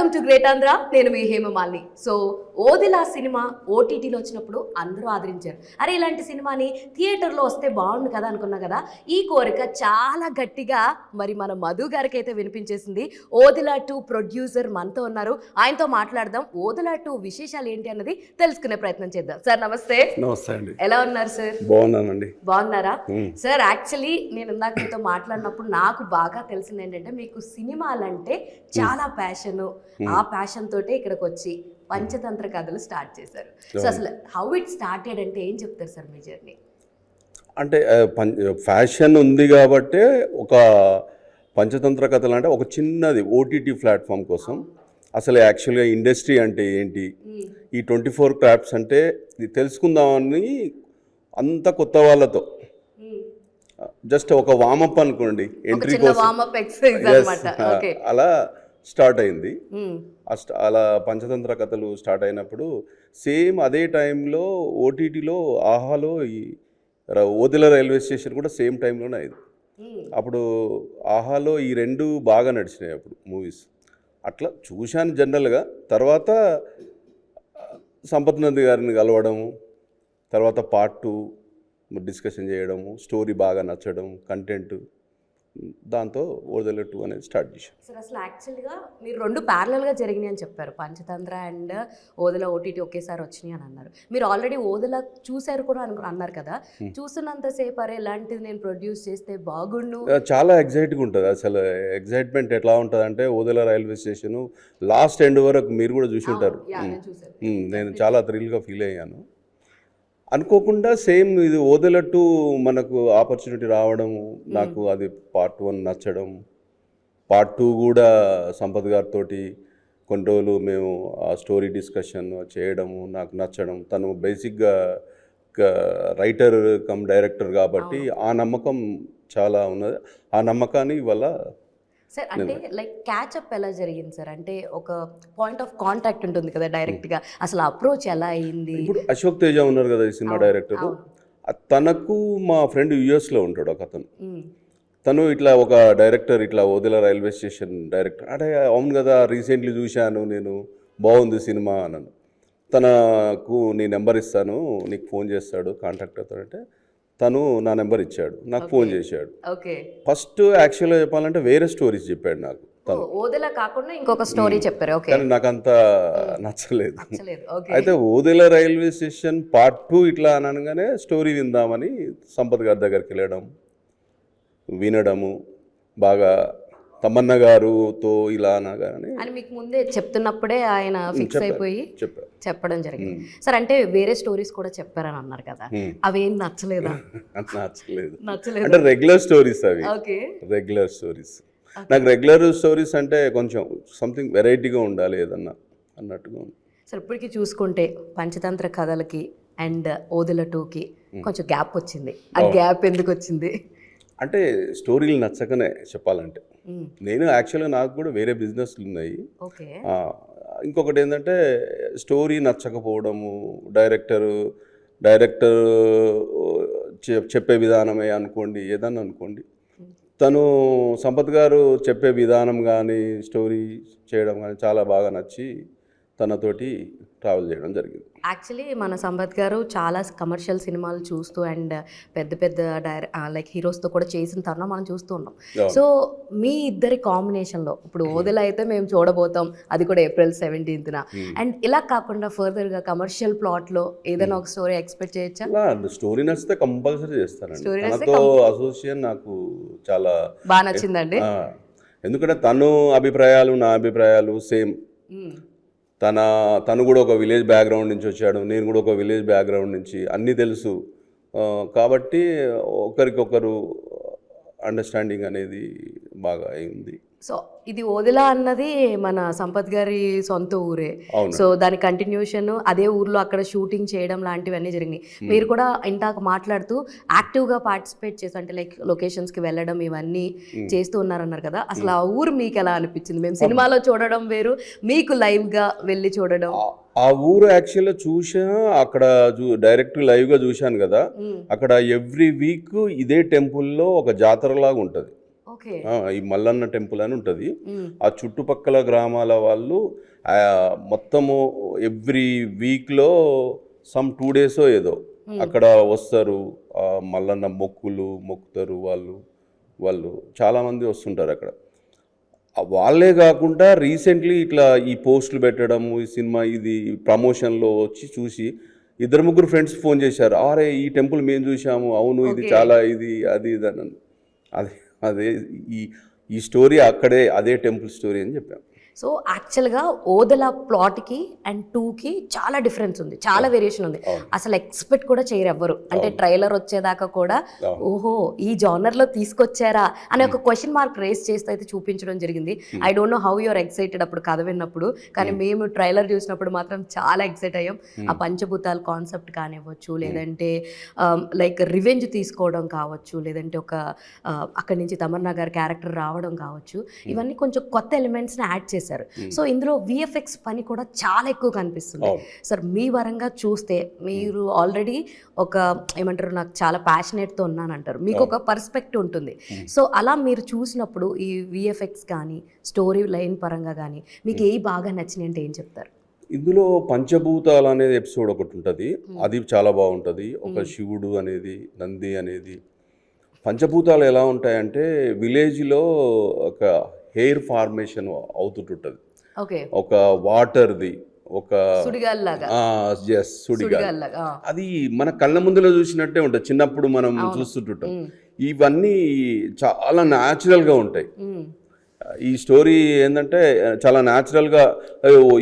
Welcome to great Andhra. నేను మీ Hema Malini. So Odela cinema ఓటీటీలో వచ్చినప్పుడు అందరూ ఆదరించారు. అరే ఇలాంటి సినిమాని థియేటర్లో వస్తే బాగుండు కదా అనుకున్నా కదా. ఈ కోరిక చాలా గట్టిగా మరి మన మధు గారికి అయితే వినిపించేసింది. ఓదిలా 2 ప్రొడ్యూసర్ మనతో ఉన్నారు. ఆయనతో మాట్లాడదాం. ఓదిలా 2 విశేషాలు ఏంటి అన్నది తెలుసుకునే ప్రయత్నం చేద్దాం. సార్ నమస్తే. నమస్తే అండి. ఎలా ఉన్నారు సార్? బాగున్నానండి. బాగున్నారా సార్? యాక్చువల్లీ నేను ఇందాక మీతో మాట్లాడినప్పుడు నాకు బాగా తెలిసింది ఏంటంటే మీకు సినిమాలంటే చాలా ప్యాషన్. ఆ ప్యాషన్ తోటే ఇక్కడికి వచ్చి పంచతంత్ర కథలు స్టార్ట్ చేశారు. సో అసలు హౌ ఇట్ స్టార్టెడ్ అంటే ఏం చెప్తారు సార్ మీ జర్నీ? అంటే ఫ్యాషన్ ఉంది కాబట్టి ఒక పంచతంత్ర కథలు అంటే ఒక చిన్నది ఓటీటీ ప్లాట్ఫామ్ కోసం. అసలు యాక్చువల్గా ఇండస్ట్రీ అంటే ఏంటి, ఈ 24 క్రాఫ్ట్స్ అంటే ఇది తెలుసుకుందామని అంత కొత్త వాళ్ళతో జస్ట్ ఒక వామప్ అనుకోండి, ఎంట్రీ కోసం అలా స్టార్ట్ అయింది. అలా పంచతంత్ర కథలు స్టార్ట్ అయినప్పుడు సేమ్ అదే టైంలో ఓటీటీలో ఆహాలో ఈ ఓదిల రైల్వే స్టేషన్ కూడా సేమ్ టైంలోనే అయింది. అప్పుడు ఆహాలో ఈ 2 బాగా నడిచినాయి అప్పుడు మూవీస్. అట్లా చూశాను జనరల్గా. తర్వాత సంపత్ నంది గారిని కలవడము, తర్వాత పార్ట్ 2 డిస్కషన్ చేయడము, స్టోరీ బాగా నచ్చడం, కంటెంట్, దాంతో ఓదిల 2 అనేది స్టార్ట్ చేశాం. సార్ అసలు యాక్చువల్గా మీరు 2 ప్యారలల్గా జరిగినాయి అని చెప్పారు. పంచతంత్ర అండ్ ఓదిల ఓటీటీ ఒకేసారి వచ్చినాయి అని అన్నారు. మీరు ఆల్రెడీ ఓదిల చూశారు కూడా అన్నారు కదా. చూసినంతసేపు అరే ఇలాంటిది నేను ప్రొడ్యూస్ చేస్తే బాగుండు. చాలా ఎగ్జైట్గా ఉంటుంది. అసలు ఎగ్జైట్మెంట్ ఎట్లా ఉంటుంది అంటే Odela railway station last end వరకు మీరు కూడా చూసి ఉంటారు. నేను చాలా థ్రిల్గా ఫీల్ అయ్యాను. అనుకోకుండా సేమ్ ఇది ఓదిల 2 మనకు ఆపర్చునిటీ రావడము, నాకు అది పార్ట్ 1 నచ్చడం, పార్ట్ 2 కూడా సంపత్ గారితో కొన్ని రోజులు మేము ఆ స్టోరీ డిస్కషన్ చేయడము నాకు నచ్చడం. తను బేసిక్గా రైటర్ కమ్ డైరెక్టర్ కాబట్టి ఆ నమ్మకం చాలా ఉన్నది. ఆ నమ్మకాన్ని ఇవాళ సార్ అంటే లైక్ క్యాచప్ ఎలా జరిగింది సార్? అంటే ఒక పాయింట్ ఆఫ్ కాంటాక్ట్ ఉంటుంది కదా డైరెక్ట్గా, అసలు అప్రోచ్ ఎలా అయింది? ఇప్పుడు అశోక్ తేజ ఉన్నారు కదా ఈ సినిమా డైరెక్టర్, తనకు మా ఫ్రెండ్ యుఎస్లో ఉంటాడు ఒక అతను. తను ఇట్లా ఒక డైరెక్టర్ ఇట్లా ఓదిల రైల్వే స్టేషన్ డైరెక్టర్ అంటే అవును కదా రీసెంట్లీ చూశాను నేను, బాగుంది సినిమా అన్నాను. తనకు నీ నెంబర్ ఇస్తాను, నీకు ఫోన్ చేస్తాడు, కాంటాక్ట్ అవుతాడంటే తను నా నెంబర్ ఇచ్చాడు, నాకు ఫోన్ చేశాడు. ఫస్ట్ యాక్చువల్గా చెప్పాలంటే వేరే స్టోరీస్ చెప్పాడు నాకు. ఓదిల కాకుండా ఇంకొక స్టోరీ చెప్పారు, కానీ నాకు అంత నచ్చలేదు. అయితే ఓదిల రైల్వే స్టేషన్ పార్ట్ 2 ఇట్లా అనగానే స్టోరీ విందామని సంపత్ గారి దగ్గరికి వెళ్ళడం, వినడము, బాగా తమన్న గారుతో ఇలా అనగానే అని మీకు ముందే చెప్తున్నప్పుడే ఆయన ఫిక్స్ అయిపోయి చెప్పడం జరిగింది. సార్ అంటే వేరే స్టోరీస్ కూడా చెప్పారని అన్నారు కదా, అవేం నచ్చలేదా? నచ్చలేదు అంటే రెగ్యులర్ స్టోరీస్ అవి. రెగ్యులర్ స్టోరీస్ నాకు రెగ్యులర్ స్టోరీస్ అంటే కొంచెం సంథింగ్ వెరైటీగా ఉండాలి ఏదన్నా అన్నట్టుగా ఉంది. సార్ ఇప్పటికీ చూసుకుంటే పంచతంత్ర కథలకి అండ్ ఓదిల 2కి కొంచెం గ్యాప్ వచ్చింది. ఆ గ్యాప్ ఎందుకు వచ్చింది అంటే స్టోరీలు నచ్చకనే చెప్పాలంటే. నేను యాక్చువల్గా నాకు కూడా వేరే బిజినెస్లు ఉన్నాయి. ఇంకొకటి ఏంటంటే స్టోరీ నచ్చకపోవడము, డైరెక్టర్ చెప్పే విధానమే అనుకోండి, ఏదన్నా అనుకోండి. తను సంపత్ గారు చెప్పే విధానం కానీ స్టోరీ చేయడం కానీ చాలా బాగా నచ్చి తనతోటి ట్రావెల్ చేయడం జరిగింది. యాక్చువల్లీ మన సంపత్ గారు చాలా కమర్షియల్ సినిమాలు చూస్తూ అండ్ పెద్ద పెద్ద లైక్ హీరోస్తో కూడా చేసిన తరుణం మనం చూస్తూ ఉన్నాం. సో మీ ఇద్దరి కాంబినేషన్లో ఇప్పుడు ఓదిల అయితే మేము చూడబోతాం, అది కూడా April 17th. అండ్ ఇలా కాకుండా ఫర్దర్గా కమర్షియల్ ప్లాట్లో ఏదైనా ఒక స్టోరీ ఎక్స్పెక్ట్ చేయొచ్చా? స్టోరీ నచ్చితే కంపల్సరీ చేస్తానండి. తనతో అసోసియేషన్ నాకు చాలా బాగా నచ్చిందండి. ఎందుకంటే తను అభిప్రాయాలు నా అభిప్రాయాలు సేమ్. తను కూడా ఒక విలేజ్ బ్యాక్గ్రౌండ్ నుంచి వచ్చాడు, నేను కూడా ఒక విలేజ్ బ్యాక్గ్రౌండ్ నుంచి, అన్నీ తెలుసు కాబట్టి ఒకరికొకరు అండర్స్టాండింగ్ అనేది బాగా అయింది. సో ఇది ఓదిల అన్నది మన సంపత్ గారి సొంత ఊరే. సో దాని కంటిన్యూషన్ అదే ఊర్లో అక్కడ షూటింగ్ చేయడం లాంటివన్నీ జరిగినాయి. మీరు కూడా ఇందాక మాట్లాడుతూ యాక్టివ్గా పార్టిసిపేట్ చేసి అంటే లైక్ లొకేషన్స్కి వెళ్ళడం ఇవన్నీ చేస్తూ ఉన్నారన్నారు కదా, అసలు ఆ ఊరు మీకు ఎలా అనిపించింది? మేము సినిమాలో చూడడం వేరు, మీకు లైవ్గా వెళ్ళి చూడడం. ఆ ఊరు యాక్చువల్గా చూసా, అక్కడ డైరెక్ట్ లైవ్గా చూశాను కదా. అక్కడ ఎవ్రీ వీక్ ఇదే టెంపుల్లో ఒక జాతరలాగా ఉంటుంది. ఓకే. ఈ మల్లన్న టెంపుల్ అని ఉంటుంది. ఆ చుట్టుపక్కల గ్రామాల వాళ్ళు మొత్తము ఎవ్రీ వీక్లో సమ్ 2 days ఏదో అక్కడ వస్తారు. మల్లన్న మొక్కుతారు వాళ్ళు చాలామంది వస్తుంటారు అక్కడ. వాళ్ళే కాకుండా రీసెంట్లీ ఇట్లా ఈ పోస్టులు పెట్టడము, ఈ సినిమా ఇది ప్రమోషన్లో వచ్చి చూసి 2-3 ఫ్రెండ్స్ ఫోన్ చేశారు, అరే ఈ టెంపుల్ మేము చూసాము, అవును ఇది చాలా ఇది అది ఇది అని. అదే ఈ స్టోరీ అక్కడే అదే టెంపుల్ స్టోరీ అని చెప్పాము. సో యాక్చువల్గా ఓదెల ప్లాట్కి అండ్ 2కి చాలా డిఫరెన్స్ ఉంది, చాలా వేరియేషన్ ఉంది. అసలు ఎక్స్పెక్ట్ కూడా చేయరు ఎవ్వరు. అంటే ట్రైలర్ వచ్చేదాకా కూడా ఓహో ఈ జానర్లో తీసుకొచ్చారా అనే ఒక క్వశ్చన్ మార్క్ రేస్ చేస్తూ అయితే చూపించడం జరిగింది. I don't know how you're excited అప్పుడు కథ విన్నప్పుడు, కానీ మేము ట్రైలర్ చూసినప్పుడు మాత్రం చాలా ఎక్సైట్ అయ్యాం. ఆ పంచభూతాల కాన్సెప్ట్ కానివ్వచ్చు, లేదంటే లైక్ రివెంజ్ తీసుకోవడం కావచ్చు, లేదంటే ఒక అక్కడి నుంచి తమన్నా గారి క్యారెక్టర్ రావడం కావచ్చు, ఇవన్నీ కొంచెం కొత్త ఎలిమెంట్స్ని యాడ్ చేశారు. సో ఇందులో విఎఫ్ఎక్స్ పని కూడా చాలా ఎక్కువ కనిపిస్తుంది. సార్ మీ వరంగా చూస్తే మీరు ఆల్రెడీ ఒక ఏమంటారు, నాకు చాలా ప్యాషనేట్తో ఉన్నానంటారు, మీకు ఒక పర్స్పెక్టివ్ ఉంటుంది. సో అలా మీరు చూసినప్పుడు ఈ విఎఫ్ఎక్స్ కానీ స్టోరీ లైన్ పరంగా కానీ మీకు ఏ బాగా నచ్చినాయి అంటే ఏం చెప్తారు? ఇందులో పంచభూతాలు అనేది ఎపిసోడ్ ఒకటి ఉంటుంది, అది చాలా బాగుంటుంది. ఒక శివుడు అనేది, నంది అనేది. పంచభూతాలు ఎలా ఉంటాయంటే విలేజ్లో ఒక హెయిర్ ఫార్మేషన్ అవుతుంటుంది, ఒక వాటర్ది, ఒక సుడిగాలి, అది మన కళ్ళ ముందులో చూసినట్టే ఉంటుంది. చిన్నప్పుడు మనం చూస్తుంటాం. ఇవన్నీ చాలా న్యాచురల్గా ఉంటాయి. ఈ స్టోరీ ఏంటంటే చాలా న్యాచురల్గా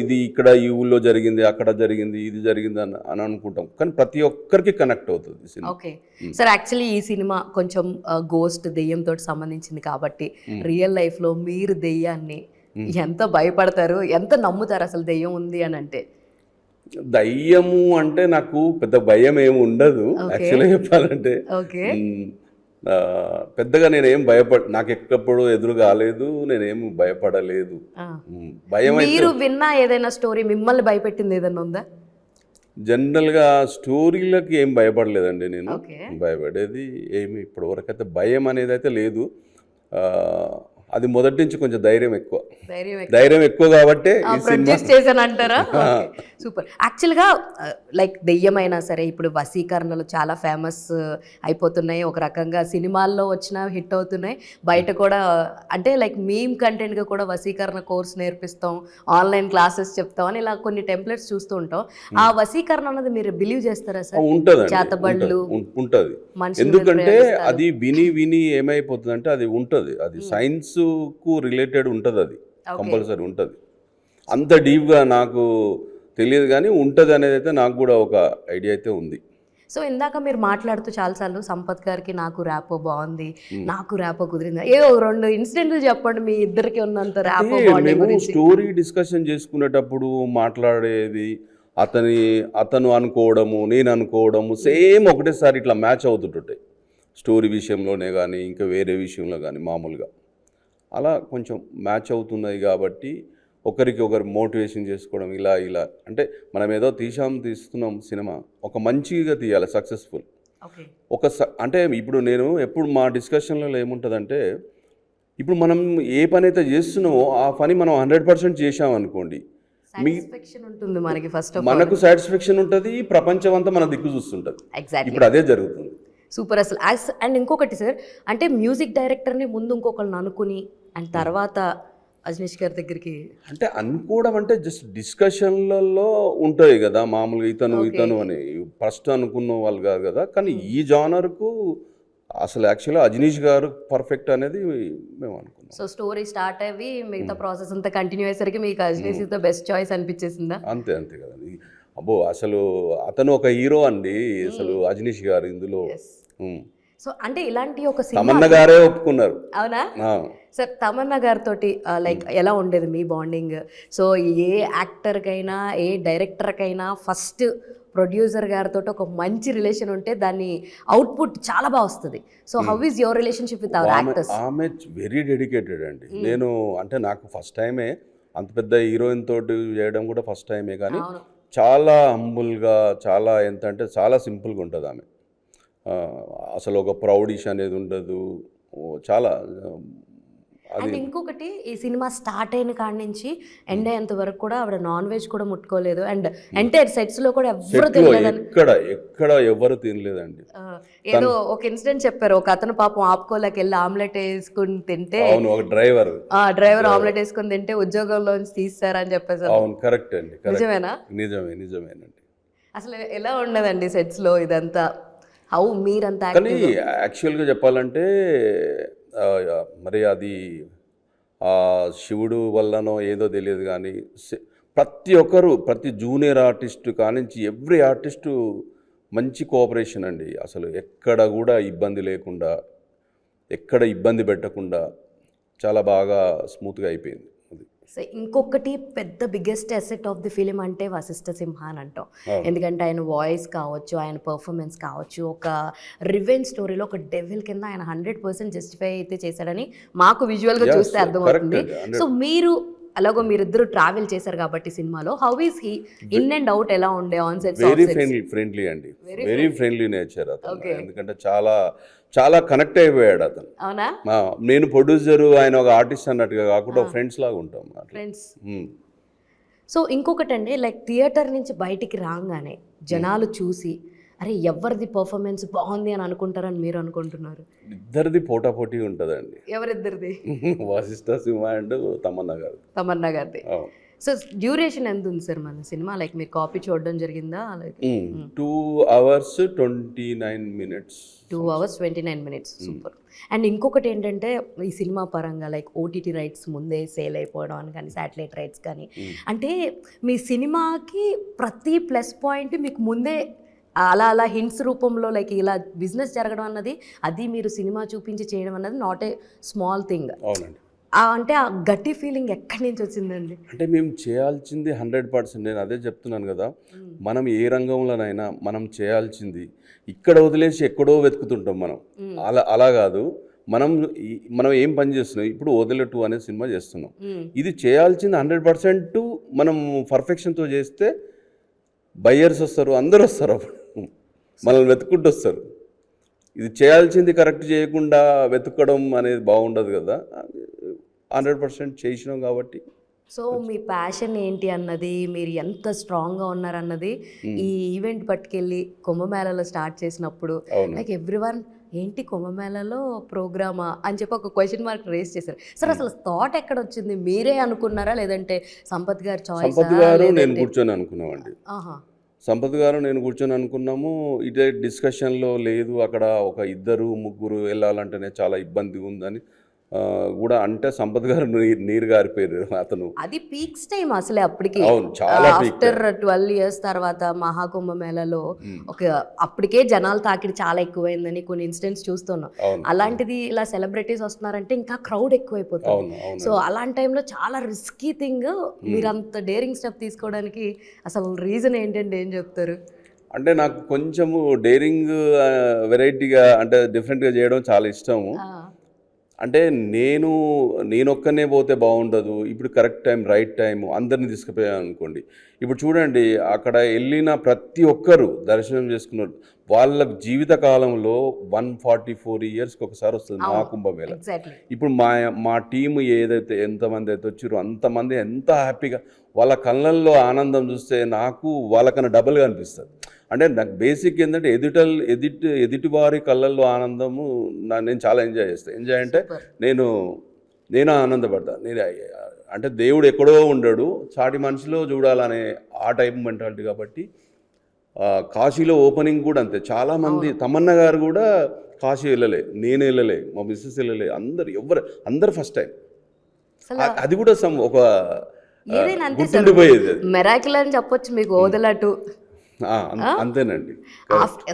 ఇది ఇక్కడ ఈ ఊళ్ళో జరిగింది, అక్కడ జరిగింది, ఇది జరిగింది అని అనుకుంటాం, కానీ ప్రతి ఒక్కరికి కనెక్ట్ అవుతుంది సినిమా. ఓకే సార్, యాక్చువల్లీ ఈ సినిమా కొంచెం గోస్ట్ దెయ్యంతో సంబంధించింది కాబట్టి రియల్ లైఫ్లో మీరు దెయ్యాన్ని ఎంత భయపడతారు, ఎంత నమ్ముతారు అసలు దెయ్యం ఉంది అని అంటే? దయ్యము అంటే నాకు పెద్ద భయం ఏమి ఉండదు యాక్చువల్గా చెప్పాలంటే. పెద్దగా నేనేం నాకు ఎక్కప్పుడు ఎదురు కాలేదు, నేనేం భయపడలేదు. భయం మీరు విన్నా ఏదైనా స్టోరీ మిమ్మల్ని భయపెట్టింది ఏదైనా ఉందా? జనరల్గా స్టోరీలకి ఏం భయపడలేదండి నేను. భయపడేది ఏమి ఇప్పటి వరకు అయితే భయం అనేది అయితే లేదు. అది మొదటి నుంచి కొంచెం ధైర్యం ఎక్కువ కాబట్టి అంటారా? సూపర్. యాక్చువల్గా లైక్ దెయ్యమైనా సరే ఇప్పుడు వశీకరణలు చాలా ఫేమస్ అయిపోతున్నాయి, ఒక రకంగా సినిమాల్లో వచ్చినా హిట్ అవుతున్నాయి, బయట కూడా అంటే లైక్ మీమ్ కంటెంట్గా కూడా వశీకరణ కోర్స్ నేర్పిస్తాం, ఆన్లైన్ క్లాసెస్ చెప్తాం అని ఇలా కొన్ని టెంప్లెట్స్ చూస్తూ ఉంటాం. ఆ వశీకరణ అన్నది మీరు బిలీవ్ చేస్తారా సార్? చేతబడులు ఉంటుంది, ఎందుకంటే అది విని ఏమైపోతుందంటే అది ఉంటుంది, అది సైన్స్ కు రిలేటెడ్ ఉంటుంది, అది కంపల్సరీ ఉంటుంది. అంత డీప్గా నాకు తెలియదు కానీ ఉంటుంది అనేది అయితే నాకు కూడా ఒక ఐడియా అయితే ఉంది. సో ఇందాక మీరు మాట్లాడుతూ చాలాసార్లు సంపత్ గారికి నాకు ర్యాపో బాగుంది, నాకు ర్యాపో కుదిరిందా, ఏదో 2 ఇన్సిడెంట్లు చెప్పండి మీ ఇద్దరికి ఉన్నంత ర్యాపో బాగుంది. స్టోరీ డిస్కషన్ చేసుకునేటప్పుడు మాట్లాడేది అతను అనుకోవడము, నేను అనుకోవడము సేమ్ ఒకటేసారి ఇట్లా మ్యాచ్ అవుతుంటాయి, స్టోరీ విషయంలోనే కానీ ఇంకా వేరే విషయంలో కానీ మామూలుగా అలా కొంచెం మ్యాచ్ అవుతున్నాయి కాబట్టి ఒకరికి ఒకరు మోటివేషన్ చేసుకోవడం ఇలా అంటే మనం ఏదో తీస్తున్నాం సినిమా ఒక మంచిగా తీయాలి, సక్సెస్ఫుల్. అంటే ఇప్పుడు నేను ఎప్పుడు మా డిస్కషన్లలో ఏముంటుందంటే ఇప్పుడు మనం ఏ పని అయితే చేస్తున్నామో ఆ పని మనం 100% చేసామనుకోండి, మనకు సాటిస్ఫాక్షన్ ఉంటుంది, ప్రపంచం అంతా మన దిక్కు చూస్తుంటుంది. ఇప్పుడు అదే జరుగుతుంది. సూపర్ అసలు. అండ్ ఇంకొకటి సార్, అంటే మ్యూజిక్ డైరెక్టర్ని ముందు ఇంకొకళ్ళని అనుకుని అండ్ తర్వాత అజనీష్ గారి దగ్గరికి అంటే అనుకోవడం అంటే జస్ట్ డిస్కషన్లలో ఉంటాయి కదా మామూలుగా, ఇతను అని ఫస్ట్ అనుకున్న వాళ్ళు కాదు కదా. కానీ ఈ జానర్కు అసలు యాక్చువల్గా అజనీష్ గారు పర్ఫెక్ట్ అనేది మేము అనుకున్నాం. సో స్టోరీ స్టార్ట్ అయ్యి మిగతా ప్రాసెస్ అంతా కంటిన్యూ అయ్యేసరికి మీకు Ajaneesh is the best choice అనిపించేసిందా? అంతే కదండి. అబ్బో అసలు అతను ఒక హీరో అండి అసలు అజనీష్ గారు ఇందులో. సో అంటే ఇలాంటి ఒక తమన్నా గారే ఒప్పుకున్నారు. అవునా సార్? తమన్నా గారితో లైక్ ఎలా ఉండేది మీ బాండింగ్? సో ఏ యాక్టర్కైనా ఏ డైరెక్టర్కైనా ఫస్ట్ ప్రొడ్యూసర్ గారితో ఒక మంచి రిలేషన్ ఉంటే దాని అవుట్పుట్ చాలా బాగా వస్తుంది. So how is your relationship with our actors? ఆమె వెరీ డెడికేటెడ్ అండి. నేను అంటే నాకు ఫస్ట్ టైమే అంత పెద్ద హీరోయిన్ తోటి చేయడం కూడా ఫస్ట్ టైమే, కానీ చాలా హంబుల్గా, చాలా ఎంత అంటే చాలా సింపుల్గా ఉంటుంది ఆమె. అసలు ఒక ప్రౌడిష్ అనేది ఉండదు, చాలా అది అండ్ ఇంకొకటి ఈ సినిమా స్టార్ట్ అయిన కాడి నుంచి ఎండ్ అయ్యేంత వరకు కూడా ఆవిడ నాన్ వెజ్ కూడా ముట్టుకోలేదు. అండ్ ఎంటైర్ సెట్స్ లో కూడా ఎవరు సెట్లో తినలేదని ఎక్కడ ఎవరు తినలేదండి. ఏదో ఒక ఇన్సిడెంట్ చెప్పారు. ఒక అతను పాపం ఆపుకోలేక వెళ్ళి ఆమ్లెట్ వేసుకుని తింటే అవును, ఒక డ్రైవర్ డ్రైవర్ ఆమ్లెట్ వేసుకుని తింటే ఉద్యోగంలోంచి తీస్తారని చెప్పేసి. అవును, కరెక్ట్ అండి, నిజమేనా? నిజమేనండి. అసలు ఎలా ఉండదండి సెట్స్ లో ఇదంతా? హౌ మీరంతా కానీ యాక్చువల్గా చెప్పాలంటే ఆ, మరి అది ఆ శివుడు వల్లనో ఏదో తెలియదు కానీ ప్రతి ఒక్కరు, ప్రతి జూనియర్ ఆర్టిస్ట్ కానించి ఎవ్రీ ఆర్టిస్టు మంచి కోఆపరేషన్ అండి. అసలు ఎక్కడ కూడా ఇబ్బంది లేకుండా, ఎక్కడ ఇబ్బంది పెట్టకుండా చాలా బాగా స్మూత్గా అయిపోయింది అది. సో ఇంకొకటి పెద్ద biggest asset of the film అంటే వశిష్ఠ సింహ అని అంటాం. ఎందుకంటే ఆయన వాయిస్ కావచ్చు, ఆయన పర్ఫార్మెన్స్ కావచ్చు, ఒక రివెంజ్ స్టోరీలో ఒక డెవిల్ కింద ఆయన 100% జస్టిఫై అయితే చేశాడని మాకు విజువల్గా చూస్తే అర్థమవుతుంది. సో మీరు అలాగో మీరిద్దరు ట్రావెల్ చేశారు కాబట్టి సినిమాలో how is he in and out ఎలా ఉండే ఆన్ సెట్? వెరీ ఫ్రెండ్లీ అండి, వెరీ ఫ్రెండ్లీ నేచర్ అతను. ఎందుకంటే చాలా కనెక్ట్ అయిపోయాడు అతను. అవునా? నేను ప్రొడ్యూసరు, ఆయన ఒక ఆర్టిస్ట్ అన్నట్టుగా కాకుండా ఫ్రెండ్స్ లాగా ఉంటాం. ఫ్రెండ్స్. సో ఇంకొకటి అండి, లైక్ థియేటర్ నుంచి బయటికి రాగానే జనాలు చూసి అరే ఎవరిది పర్ఫార్మెన్స్ బాగుంది అని అనుకుంటారని మీరు అనుకుంటున్నారు? ఇద్దరిది పోటాపోటీ ఉంటుందండి. ఎవరిద్దరిది? వశిష్ఠ సింహ అండ్ తమన్నా గారిది. సో డ్యూరేషన్ ఎంత ఉంది సార్ మన సినిమా? లైక్ మీరు కాపీ చూడడం జరిగిందా? Like 2 hours 29 minutes. 2 hours 29 minutes. Super. And ఇంకొకటి ఏంటంటే ఈ సినిమా పరంగా లైక్ ఓటీటీ రైట్స్ ముందే సేల్ అయిపోవడం అని కానీ, శాటిలైట్ రైట్స్ కానీ, అంటే మీ సినిమాకి ప్రతి ప్లస్ పాయింట్ మీకు ముందే అలా హింట్స్ రూపంలో లైక్ ఇలా బిజినెస్ జరగడం అన్నది, అది మీరు సినిమా చూపించి చేయడం అన్నది నాట్ ఏ స్మాల్ థింగ్. అవునండి. అంటే ఆ గట్టి ఫీలింగ్ ఎక్కడి నుంచి వచ్చిందండి? అంటే మేము చేయాల్సింది 100%. నేను అదే చెప్తున్నాను కదా, మనం ఏ రంగంలోనైనా మనం చేయాల్సింది ఇక్కడ వదిలేసి ఎక్కడో వెతుకుతుంటాం మనం. అలా కాదు, మనం ఏం పని చేస్తున్నాం. ఇప్పుడు వదిలే 2 అనే సినిమా చేస్తున్నాం. ఇది చేయాల్సింది 100% మనం పర్ఫెక్షన్తో చేస్తే బయ్యర్స్ వస్తారు, అందరూ వస్తారు, మనల్ని వెతుక్కుంటూ వస్తారు. ఇది చేయాల్సింది కరెక్ట్ చేయకుండా వెతుక్కడం అనేది బాగుండదు కదా. 100% చేసినాం కాబట్టి. సో మీ ప్యాషన్ ఏంటి అన్నది, మీరు ఎంత స్ట్రాంగ్గా ఉన్నారన్నది ఈ ఈవెంట్ పట్టుకెళ్ళి కుంభమేళలో స్టార్ట్ చేసినప్పుడు లైక్ ఎవ్రీవన్ ఏంటి కుంభమేళలో ప్రోగ్రామా అని చెప్పి ఒక క్వశ్చన్ మార్క్ రేస్ చేశారు. సార్ అసలు థాట్ ఎక్కడ వచ్చింది? మీరే అనుకున్నారా లేదంటే సంపత్ గారు చాయిస్? సంపత్ గారు నేను కూర్చొని అనుకున్నామండి. సంపత్ గారు నేను కూర్చొని అనుకున్నాము. ఇదే డిస్కషన్లో లేదు, అక్కడ ఒక 2-3 వెళ్ళాలంటేనే చాలా ఇబ్బంది ఉందని కూడా అంటే సంపత్ గారు నీరు గారిపోయారు. అతను అది పీక్స్ టైం అసలే అప్పటికి. అవును, చాలా ఆఫ్టర్ 12 years తర్వాత మహాకుంభమేళలో అప్పటికే జనాలు తాకిడి చాలా ఎక్కువైందని కొన్ని ఇన్సిడెంట్స్ చూస్తున్నాం. అలాంటిది ఇలా సెలబ్రిటీస్ వస్తున్నారంటే ఇంకా క్రౌడ్ ఎక్కువైపోతుంది. సో అలాంటి టైంలో చాలా రిస్కీ థింగ్. మీరు అంత డేరింగ్ స్టెప్ తీసుకోవడానికి అసలు రీజన్ ఏంటంటే ఏం చెప్తారు? అంటే నాకు కొంచెము డేరింగ్, వెరైటీగా అంటే డిఫరెంట్గా చేయడం చాలా ఇష్టము. అంటే నేనొక్కనే పోతే బాగుండదు. ఇప్పుడు కరెక్ట్ టైం, రైట్ టైం అందరిని తీసుకుపోయాను అనుకోండి. ఇప్పుడు చూడండి, అక్కడ వెళ్ళిన ప్రతి ఒక్కరు దర్శనం చేసుకున్నారు. వాళ్ళ జీవిత కాలంలో 144 yearsకి ఒకసారి వస్తుంది మహాకుంభమేళ. ఇప్పుడు మా టీము ఎంతమంది అయితే వచ్చారో అంతమంది ఎంత హ్యాపీగా, వాళ్ళ కళ్ళల్లో ఆనందం చూస్తే నాకు వాళ్ళకన్నా డబుల్గా అనిపిస్తుంది. అంటే నాకు బేసిక్ ఏంటంటే ఎదుటి వారి కళ్ళల్లో ఆనందము నేను చాలా ఎంజాయ్ చేస్తాను. ఎంజాయ్ అంటే నేను ఆనందపడతాను. అంటే దేవుడు ఎక్కడో ఉండడు, చాటి మనిషిలో చూడాలనే ఆ టైప్ మెంటాలిటీ కాబట్టి. కాశీలో ఓపెనింగ్ కూడా అంతే. చాలామంది, తమన్నా గారు కూడా కాశీ వెళ్ళలే, నేను వెళ్ళలే, మా మిస్సెస్ వెళ్ళలే, అందరు ఫస్ట్ టైం. అది కూడా ఒక గుర్తుండిపోయేది. మెరాకిల్ అని చెప్పొచ్చు మీకు వదలటు. అంతేనండి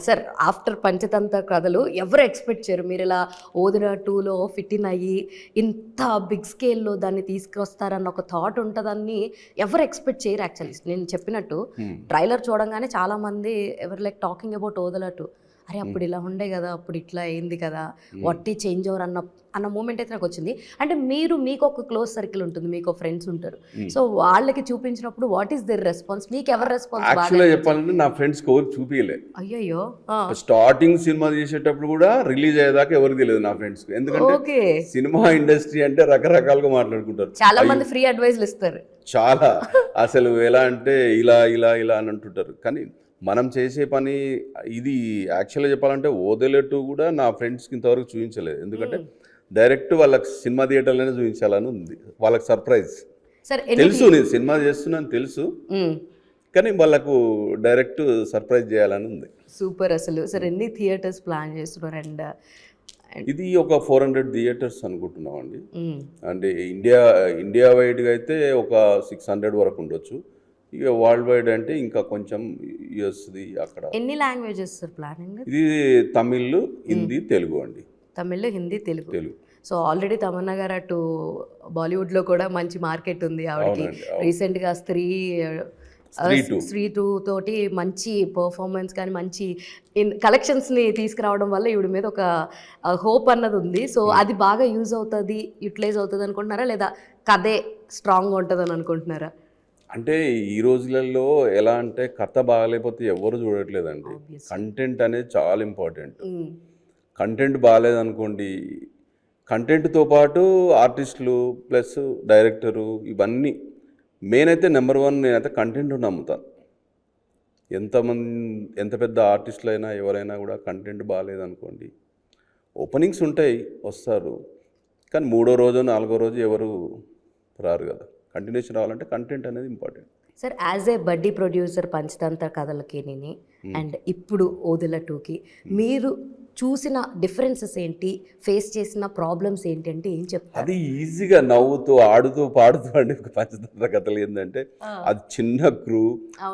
సార్. ఆఫ్టర్ పంచతంత్ర కథలు ఎవరు ఎక్స్పెక్ట్ చేయరు మీరు ఇలా ఓదిన 2లో ఫిట్ ఇన్ అయ్యి ఇంత బిగ్ స్కేల్లో దాన్ని తీసుకొస్తారన్న ఒక థాట్ ఉంటుందని ఎవరు ఎక్స్పెక్ట్ చేయరు. యాక్చువల్లీ నేను చెప్పినట్టు ట్రైలర్ చూడంగానే చాలా మంది ఎవరు లైక్ టాకింగ్ అబౌట్ ఓదల 2. అరే అప్పుడు ఇలా ఉండే కదా, అప్పుడు ఇట్లా అయింది కదా, వట్టి చేంజ్ ఓవర్ అన్న మూమెంట్ అయితే నాకు వచ్చింది. అంటే మీకు ఒక క్లోజ్ సర్కిల్ ఉంటుంది, మీకు ఫ్రెండ్స్ ఉంటారు, సో వాళ్ళకి చూపించినప్పుడు వాట్ ఈస్ దేర్ రెస్పాన్స్, మీకు ఎవరి రెస్పాన్స్ బాగా? యాక్చువల్గా చెప్పాలంటే నా ఫ్రెండ్స్ ఎవరికి చూపించలే. అయ్యయ్యో. స్టార్టింగ్ సినిమా చేసేటప్పుడు కూడా రిలీజ్ అయ్యేదాకా ఎవరికి తెలియదు నా ఫ్రెండ్స్. ఎందుకంటే ఓకే, సినిమా ఇండస్ట్రీ అంటే రకరకాలుగా మాట్లాడుకుంటారు, చాలా మంది ఫ్రీ అడ్వైస్లు ఇస్తారు. చాలా అసలు ఎలా అంటే ఇలా ఇలా ఇలా అని అంటుంటారు. కానీ మనం చేసే పని ఇది యాక్చువల్గా చెప్పాలంటే ఓదెలెట్టు కూడా నా ఫ్రెండ్స్కి ఇంతవరకు చూపించలేదు. ఎందుకంటే డైరెక్ట్ వాళ్ళకి సినిమా థియేటర్లోనే చూపించాలని ఉంది, వాళ్ళకి సర్ప్రైజ్. సార్ తెలుసు నేను సినిమా చేస్తున్నాను తెలుసు, కానీ వాళ్ళకు డైరెక్ట్ సర్ప్రైజ్ చేయాలని ఉంది. సూపర్. అసలు సార్ ఎన్ని థియేటర్స్ ప్లాన్ చేస్తున్నారు? అండ్ ఇది ఒక 400 థియేటర్స్ అనుకుంటున్నాం అండి. అంటే ఇండియా వైడ్గా అయితే ఒక 600 వరకు ఉండొచ్చు. ఇక వరల్డ్ వైడ్ అంటే ఇంకా కొంచెం యూఎస్ది అక్కడ. ఎన్ని లాంగ్వేజెస్ సార్ ప్లానింగ్? ఇది తమిళ్, హిందీ, తెలుగు అండి. తమిళ్, హిందీ, తెలుగు. సో ఆల్రెడీ తమన్నా గారు అటు బాలీవుడ్లో కూడా మంచి మార్కెట్ ఉంది ఆవిడకి. రీసెంట్గా స్త్రీ 2 తోటి మంచి పర్ఫార్మెన్స్ కానీ మంచి కలెక్షన్స్ని తీసుకురావడం వల్ల ఈవిడ మీద ఒక హోప్ అన్నది ఉంది. సో అది బాగా యూటిలైజ్ అవుతుంది అనుకుంటున్నారా, లేదా కథే స్ట్రాంగ్గా ఉంటుందని అనుకుంటున్నారా? అంటే ఈ రోజులలో ఎలా అంటే కథ బాగాలేకపోతే ఎవరు చూడట్లేదండి. కంటెంట్ అనేది చాలా ఇంపార్టెంట్. కంటెంట్ బాగాలేదనుకోండి, కంటెంట్తో పాటు ఆర్టిస్టులు ప్లస్ డైరెక్టరు ఇవన్నీ మెయిన్ అయితే నెంబర్ 1 నేనైతే కంటెంట్ నమ్ముతాను. ఎంత పెద్ద ఆర్టిస్టులు అయినా ఎవరైనా కూడా కంటెంట్ బాగాలేదనుకోండి, ఓపెనింగ్స్ ఉంటాయి వస్తారు, కానీ 3వ రోజు 4వ రోజు ఎవరు రారు కదా. కంటిన్యూషన్ రావాలంటే కంటెంట్ అనేది ఇంపార్టెంట్. సార్ యాజ్ ఏ బడ్డీ ప్రొడ్యూసర్ పంచతంత్ర కథలకి అండ్ ఇప్పుడు ఓదెల 2కి మీరు చూసిన డిఫరెన్సెస్ ఏంటి, ఫేస్ చేసిన ప్రాబ్లమ్స్ ఏంటి అంటే ఏం చెప్తారు? అది ఈజీగా నవ్వుతూ ఆడుతూ పాడుతూ అండి. పంచతంత్ర కథలు ఏంటంటే అది చిన్న క్రూ,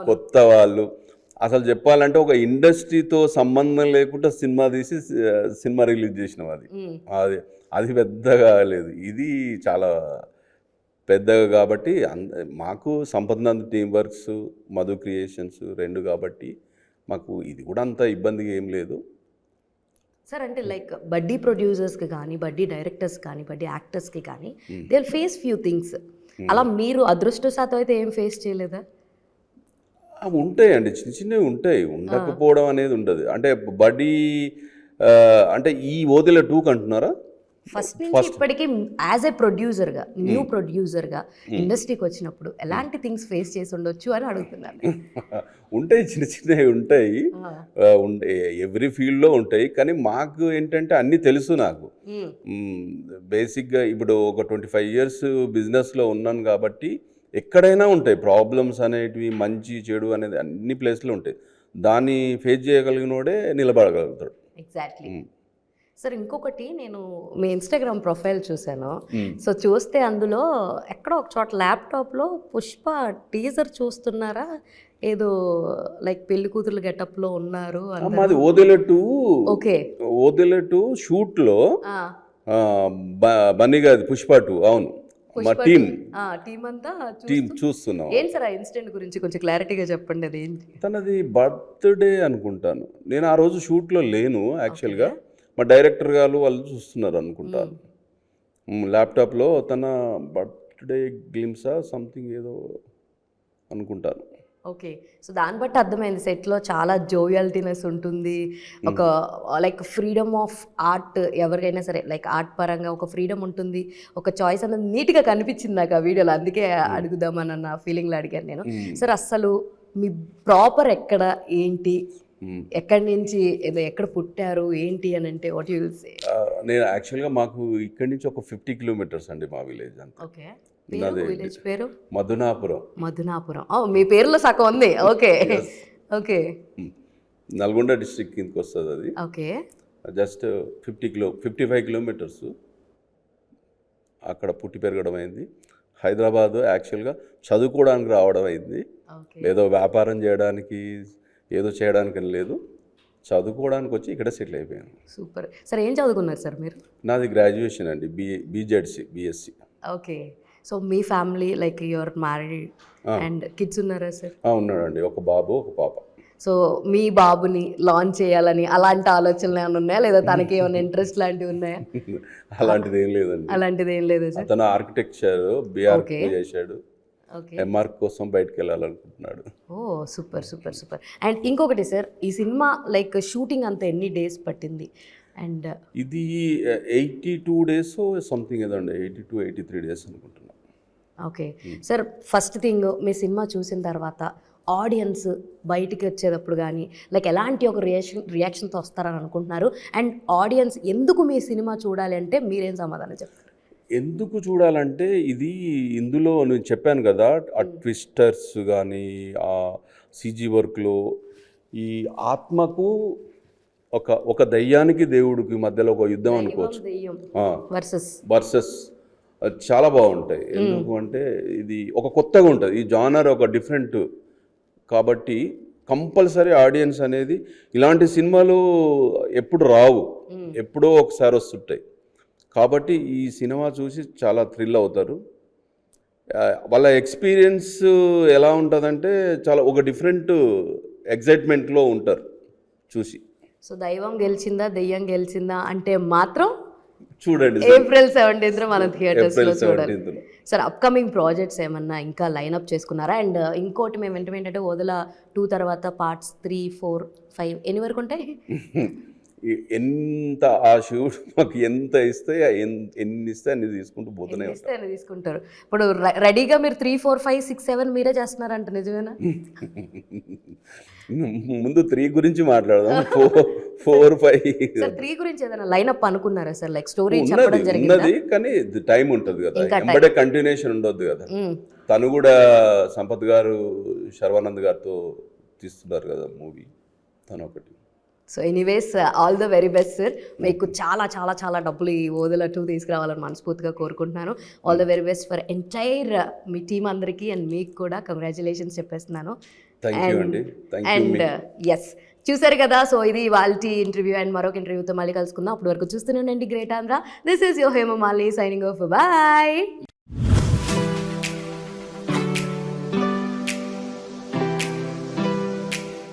కొత్త వాళ్ళు. అసలు చెప్పాలంటే ఒక ఇండస్ట్రీతో సంబంధం లేకుండా సినిమా తీసి సినిమా రిలీజ్ చేసినాం. అది అది పెద్దగా లేదు, ఇది చాలా పెద్దగా. కాబట్టి మాకు సంపదనంద టీమ్ వర్క్స్, మధు క్రియేషన్స్ 2 కాబట్టి మాకు ఇది కూడా అంత ఇబ్బందిగా ఏం లేదు సార్. అంటే లైక్ బడ్డీ ప్రొడ్యూసర్స్కి కానీ, బడ్డీ డైరెక్టర్స్ కానీ, బడ్డీ యాక్టర్స్కి కానీ they will face few things. అలా మీరు అదృష్టశాతం అయితే ఏం ఫేస్ చేయలేదా? ఉంటాయండి, చిన్న చిన్నవి ఉంటాయి, ఉండకపోవడం అనేది ఉండదు. అంటే బడ్డీ అంటే ఈ ఓదెల 2కి అంటున్నారా? ఫస్ట్ నుంచి ఇప్పటికీ యాజ్ ఏ ప్రొడ్యూసర్గా, న్యూ ప్రొడ్యూసర్గా ఇండస్ట్రీకి వచ్చినప్పుడు ఎలాంటి థింగ్స్ ఫేస్ చేసి ఉండొచ్చు అని అడుగుతున్నాను. ఉంటాయి, చిన్న చిన్నవి ఉంటాయి, ఎవ్రీ ఫీల్డ్లో ఉంటాయి. కానీ మాకు ఏంటంటే అన్నీ తెలుసు నాకు. బేసిక్గా ఇప్పుడు ఒక 25 years బిజినెస్లో ఉన్నాను కాబట్టి ఎక్కడైనా ఉంటాయి ప్రాబ్లమ్స్ అనేటివి, మంచి చెడు అనేది అన్ని ప్లేస్లో ఉంటాయి. దాన్ని ఫేస్ చేయగలిగినోడే నిలబడగలుగుతాడు. Exactly sir. ఇంకొకటి, నేను మీ ఇన్స్టాగ్రామ్ ప్రొఫైల్ చూశాను. సో చూస్తే అందులో ఎక్కడో ఒక చోట ల్యాప్టాప్లో పుష్ప టీజర్ చూస్తున్నారా, ఏదో లైక్ పెళ్లి కూతురు గెటప్లో ఉన్నారు. మాది ఓదెల 2. ఓకే, ఓదెల 2 షూట్లో బన్నీగా పుష్ప 2. అవును, మా టీం అంతా చూస్తున్నాం. ఏం సార్ ఆ ఇన్సిడెంట్ గురించి కొంచెం క్లారిటీగా చెప్పండి. అది ఏంటి? తనది బర్త్డే అనుకుంటాను. నేను ఆ రోజు షూట్లో లేను యాక్చువల్గా. మా డైరెక్టర్ గారు వాళ్ళు చూస్తున్నారు అనుకుంటాను. ల్యాప్టాప్లో తన బర్త్డే గ్లిమ్సా సంథింగ్ ఏదో అనుకుంటాను. ఓకే, సో దాన్ని బట్టి అర్థమైంది సెట్లో చాలా జోవియాలిటీనెస్ ఉంటుంది, ఒక లైక్ ఫ్రీడమ్ ఆఫ్ ఆర్ట్. ఎవరికైనా సరే లైక్ ఆర్ట్ పరంగా ఒక ఫ్రీడమ్ ఉంటుంది, ఒక చాయిస్ అనేది నీట్గా కనిపించింది నాకు ఆ వీడియోలో. అందుకే అడుగుదామన్న ఫీలింగ్లో అడిగాను నేను. సార్ అస్సలు మీ ప్రాపర్ ఎక్కడ, ఏంటి, ఎక్కడి నుంచి, ఎక్కడ పుట్టారు, ఏంటి అని అంటే వాట్ యు విల్ సే? నేను యాక్చువల్గా మాకు ఇక్కడి నుంచి ఒక 50 kilometers అండి మా విలేజ్ అంతా. ఓకే, విలేజ్ పేరు మధునాపురం. మీ పేరులో సగం ఉంది. ఓకే ఓకే, నల్గొండ డిస్ట్రిక్ట్ కిందకి వస్తుంది అది. ఓకే, జస్ట్ 55 kilometers అక్కడ పుట్టి పెరగడం అయింది. హైదరాబాద్ యాక్చువల్గా చదువుకోవడానికి రావడం అయింది. ఏదో వ్యాపారం చేయడానికి ఏదో చేయడానికి లేదు, చదువుకోవడానికి వచ్చి ఇక్కడ సెటిల్ అయిపోయాను. Super sir. ఏం చదువుకున్నారు సార్ మీరు? నాది గ్రాడ్యుయేషన్ అండి, BZC. Okay, so me family like your married and kids ఉన్నారా సార్? ఉన్నాడండి, ఒక బాబు ఒక పాప. సో మీ బాబుని లాంచ్ చేయాలని అలాంటి ఆలోచనలు ఏమైనా ఉన్నాయా, లేదా తనకి ఏమైనా ఇంట్రెస్ట్ లాంటివి ఉన్నాయా? అలాంటిది ఏం లేదండి. అలాంటిది ఏం లేదు సార్. అతను ఆర్కిటెక్చర్ బీఆర్ Okay. చేశాడు, ఓకే. ఎంఆర్ కోసం బయటకు వెళ్ళాలనుకుంటున్నాడు. ఓ సూపర్ సూపర్ సూపర్. అండ్ ఇంకొకటి సార్, ఈ సినిమా లైక్ షూటింగ్ అంతా ఎన్ని డేస్ పట్టింది? అండ్ ఇది 82 డేస్ సంథింగ్ ఏదండి, 82-83 డేస్ అనుకుంటున్నా. ఓకే సార్, ఫస్ట్ థింగ్ మీ సినిమా చూసిన తర్వాత ఆడియన్స్ బయటికి వచ్చేటప్పుడు కానీ లైక్ ఎలాంటి ఒక రియాక్షన్తో వస్తారని అనుకుంటున్నారు? అండ్ ఆడియన్స్ ఎందుకు మీ సినిమా చూడాలి అంటే మీరేం సమాధానం చెప్తారు? ఎందుకు చూడాలంటే ఇది ఇందులో నేను చెప్పాను కదా, ఆ ట్విస్టర్స్ కానీ ఆ సీజీ వర్క్లో ఈ ఆత్మకు ఒక దయ్యానికి దేవుడికి మధ్యలో ఒక యుద్ధం అనుకోవచ్చు, దెయ్యం వర్సెస్ వర్సెస్ చాలా బాగుంటాయి. ఎందుకు అంటే ఇది ఒక కొత్తగా ఉంటుంది, ఈ జానర్ ఒక డిఫరెంట్ కాబట్టి కంపల్సరీ ఆడియన్స్ అనేది ఇలాంటి సినిమాలు ఎప్పుడు రావు, ఎప్పుడో ఒకసారి వస్తుంటాయి. కాబట్టి ఈ సినిమా చూసి చాలా థ్రిల్ అవుతారు. వాళ్ళ ఎక్స్పీరియన్స్ ఎలా ఉంటుందంటే చాలా ఒక డిఫరెంట్ ఎగ్జైట్మెంట్లో ఉంటారు చూసి. సో దైవం గెలిచిందా దెయ్యం గెలిచిందా అంటే మాత్రం చూడండి ఏప్రిల్ 17th మనం థియేటర్స్లో చూడాలి. 17th. సార్ అప్కమింగ్ ప్రాజెక్ట్స్ ఏమన్నా ఇంకా లైనప్ చేసుకున్నారా? అండ్ ఇంకోటి మేము ఏంటంటే వదల 2 తర్వాత పార్ట్స్ 3, 4, 5 ఎన్ని వరకు ఉంటాయి? ఎంత ఆ షూట్ మాకు ఎంత ఇస్తే ఎన్ని ఇస్తే అన్ని తీసుకుంటూ పోతూనే ఉంటాం. ఇస్తే అని తీసుకుంటారు. ఇప్పుడు రెడీగా మీరు 3, 4, 5, 6, 7 మీరే చేస్తున్నారంట, నిజమేనా? ముందు 3 గురించి మాట్లాడదాం. 4, 5 సార్ 3 గురించి ఏదైనా లైనప్ అనుకున్నారా సార్? లైక్ స్టోరీ చెప్పడం జరిగిందా? ఉన్నది, కానీ టైం ఉంటుంది కదా, ఎంబడే కంటిన్యూషన్ ఉండొద్దు కదా. తను కూడా సంపత్ గారు శర్వానంద్ గారితో తీస్తున్నారు కదా మూవీ, తను ఒకటి. So anyways all the very best sir. మీకు చాలా చాలా చాలా డబ్బులు ఈ ఓదెల 2 తీసుకురావాలని మనస్ఫూర్తిగా కోరుకుంటున్నాను. All the very best for entire me team అందరికీ అండ్ మీకు కూడా కంగ్రాచులేషన్స్ చెప్పేస్తున్నాను. అండ్ ఎస్ చూసారు కదా, సో ఇది వాళ్ళ ఇంటర్వ్యూ. అండ్ మరొక ఇంటర్వ్యూతో మళ్ళీ కలుసుకుందాం. అప్పటి వరకు చూస్తూనే ఉండండి great Andhra. This is your Hemamalini signing off. Bye.